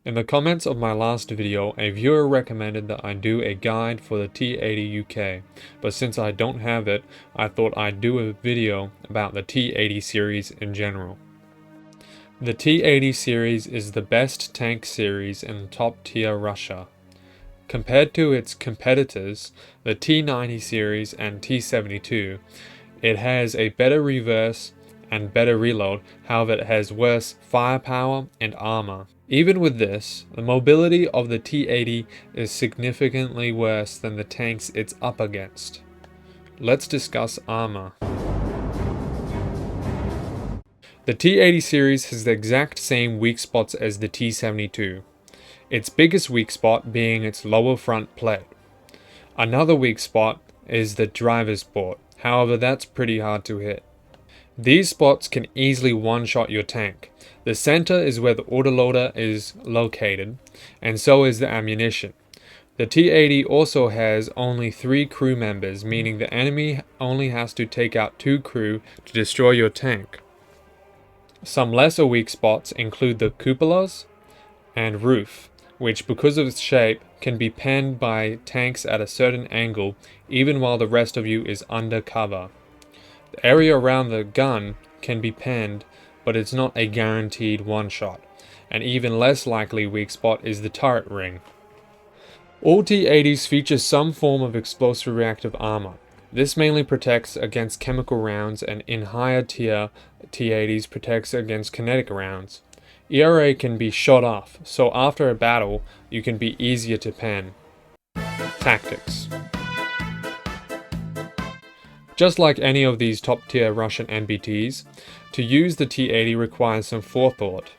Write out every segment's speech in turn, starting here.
In the comments of my last video, a viewer recommended that I do a guide for the T-80 UK, but since I don't have it, I thought I'd do a video about the T-80 series in general. The T-80 series is the best tank series in top tier Russia. Compared to its competitors, the T-90 series and T-72, it has a better reverse and better reload, however it has worse firepower and armor. Even with this, the mobility of the T-80 is significantly worse than the tanks it's up against. Let's discuss armor. The T-80 series has the exact same weak spots as the T-72, its biggest weak spot being its lower front plate. Another weak spot is the driver's port, however that's pretty hard to hit. These spots can easily one-shot your tank. The center is where the autoloader is located, and so is the ammunition. The T-80 also has only 3 crew members, meaning the enemy only has to take out 2 crew to destroy your tank. Some lesser weak spots include the cupolas and roof, which because of its shape can be penned by tanks at a certain angle even while the rest of you is under cover. The area around the gun can be penned, but it's not a guaranteed one-shot. An even less likely weak spot is the turret ring. All T-80s feature some form of explosive reactive armor. This mainly protects against chemical rounds, and in higher tier T-80s protects against kinetic rounds. ERA can be shot off, so after a battle, you can be easier to pen. Tactics. Just like any of these top-tier Russian NBTs, to use the T-80 requires some forethought.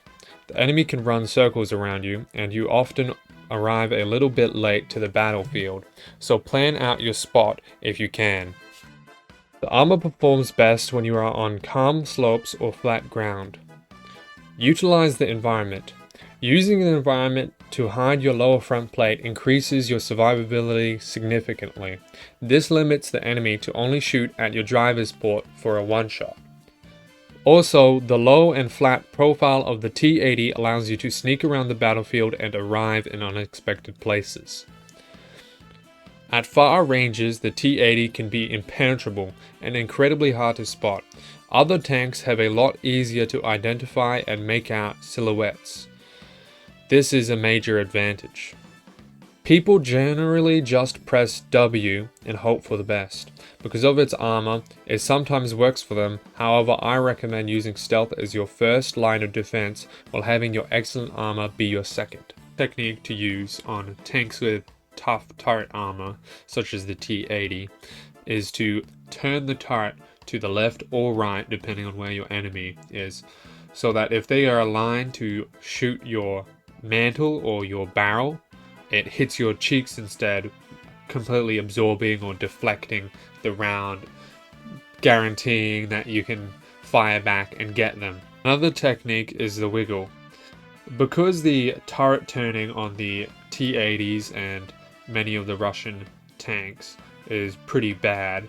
The enemy can run circles around you, and you often arrive a little bit late to the battlefield, so plan out your spot if you can. The armor performs best when you are on calm slopes or flat ground. Utilize the environment. Using the environment to hide your lower front plate increases your survivability significantly. This limits the enemy to only shoot at your driver's port for a one-shot. Also, the low and flat profile of the T-80 allows you to sneak around the battlefield and arrive in unexpected places. At far ranges, the T-80 can be impenetrable and incredibly hard to spot. Other tanks have a lot easier to identify and make out silhouettes. This is a major advantage. People generally just press W and hope for the best. Because of its armor, it sometimes works for them, however I recommend using stealth as your first line of defense while having your excellent armor be your second. Technique to use on tanks with tough turret armor, such as the T-80, is to turn the turret to the left or right depending on where your enemy is, so that if they are aligned to shoot your mantle or your barrel, it hits your cheeks instead, completely absorbing or deflecting the round, guaranteeing that you can fire back and get them. Another technique is the wiggle. Because the turret turning on the T-80s and many of the Russian tanks is pretty bad,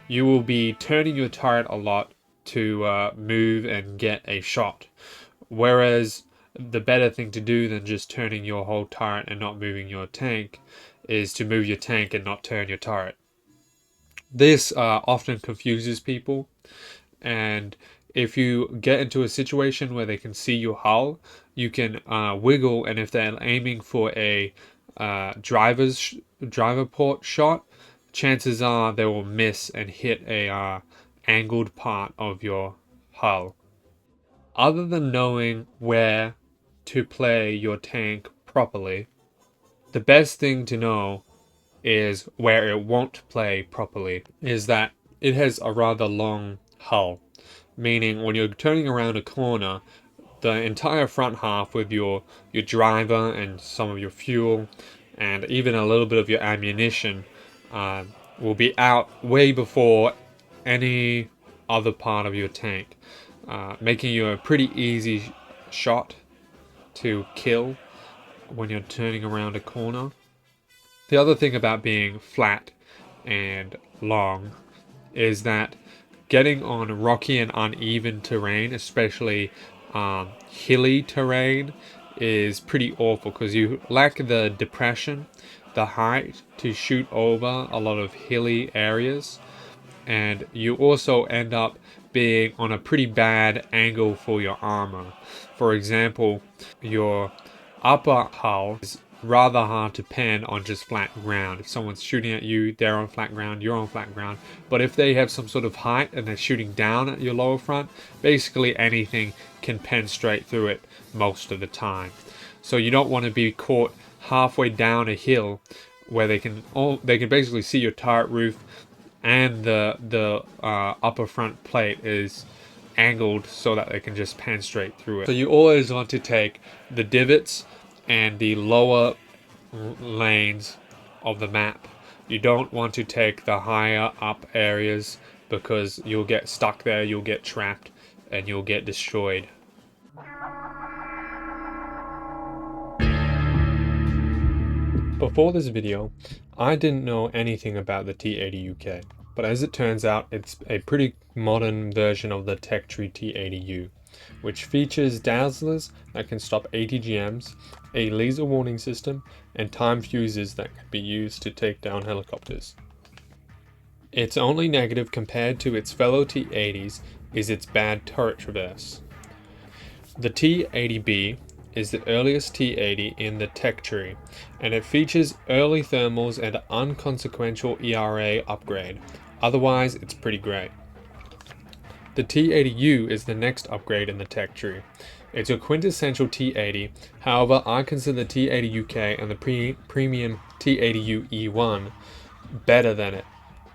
you will be turning your turret a lot to move and get a shot. Whereas the better thing to do than just turning your whole turret and not moving your tank is to move your tank and not turn your turret. This often confuses people, and if you get into a situation where they can see your hull, you can wiggle, and if they're aiming for a driver port shot, chances are they will miss and hit a angled part of your hull. Other than knowing where to play your tank properly, the best thing to know is where it won't play properly, is that it has a rather long hull, meaning when you're turning around a corner, the entire front half with your driver and some of your fuel and even a little bit of your ammunition will be out way before any other part of your tank, making you a pretty easy shot to kill when you're turning around a corner. The other thing about being flat and long is that getting on rocky and uneven terrain, especially hilly terrain, is pretty awful because you lack the depression, the height to shoot over a lot of hilly areas, and you also end up being on a pretty bad angle for your armor. For example, your upper hull is rather hard to pan on just flat ground. If someone's shooting at you, they're on flat ground, you're on flat ground. But if they have some sort of height and they're shooting down at your lower front, basically anything can pen straight through it most of the time. So you don't want to be caught halfway down a hill where they can basically see your turret roof, and the upper front plate is angled so that they can just pan straight through it. So you always want to take the divots and the lower lanes of the map. You don't want to take the higher up areas because you'll get stuck there, you'll get trapped, and you'll get destroyed. Before this video, I didn't know anything about the T-80 UK, but as it turns out, it's a pretty modern version of the tech tree T-80U, which features dazzlers that can stop ATGMs, a laser warning system, and time fuses that can be used to take down helicopters. Its only negative compared to its fellow T-80s is its bad turret traverse. The T-80B is the earliest T-80 in the tech tree, and it features early thermals and an unconsequential ERA upgrade. Otherwise, it's pretty great. The T-80U is the next upgrade in the tech tree. It's a quintessential T-80, however, I consider the T-80 UK and the premium T-80U E1 better than it,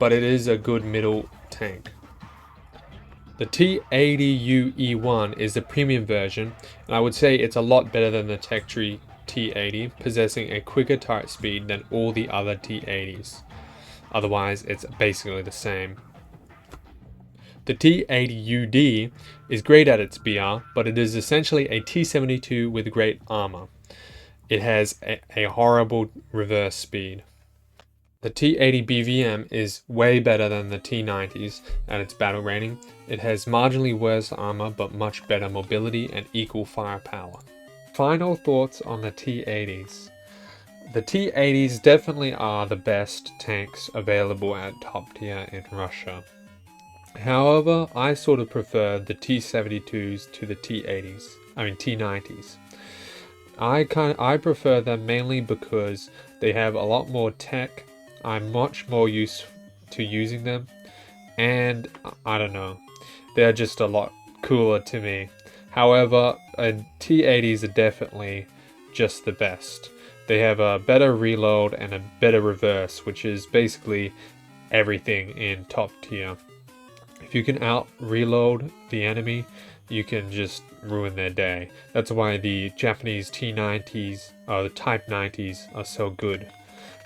but it is a good middle tank. The T-80U E1 is the premium version, and I would say it's a lot better than the tech tree T-80, possessing a quicker turret speed than all the other T-80s. Otherwise, it's basically the same. The T-80UD is great at its BR, but it is essentially a T-72 with great armor. It has a horrible reverse speed. The T-80 BVM is way better than the T-90s at its battle rating. It has marginally worse armor but much better mobility and equal firepower. Final thoughts on the T-80s. The T-80s definitely are the best tanks available at top tier in Russia. However, I sort of prefer the T-72s to the T-90s. I prefer them mainly because they have a lot more tech. I'm much more used to using them, and I don't know, they're just a lot cooler to me. However, T-80s are definitely just the best. They have a better reload and a better reverse, which is basically everything in top tier. If you can out reload the enemy, you can just ruin their day. That's why the Japanese T-90s, or the Type 90s, are so good,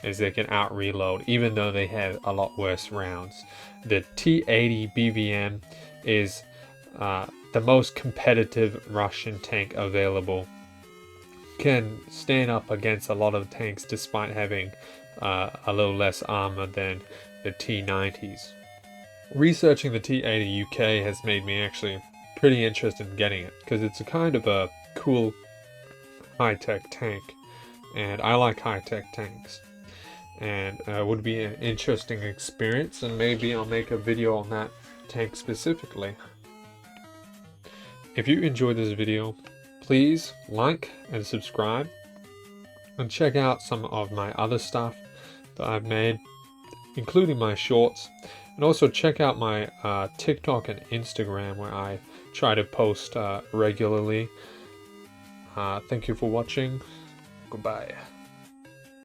as they can out reload even though they have a lot worse rounds. The T-80 BVM is the most competitive Russian tank available. Can stand up against a lot of tanks despite having a little less armor than the T-90s. Researching the T-80 UK has made me actually pretty interested in getting it, because it's a kind of a cool high-tech tank, and I like high-tech tanks, and it would be an interesting experience, and maybe I'll make a video on that tank specifically. If you enjoyed this video, please like and subscribe, and check out some of my other stuff that I've made, including my shorts, and also check out my TikTok and Instagram, where I try to post regularly. Thank you for watching. Goodbye.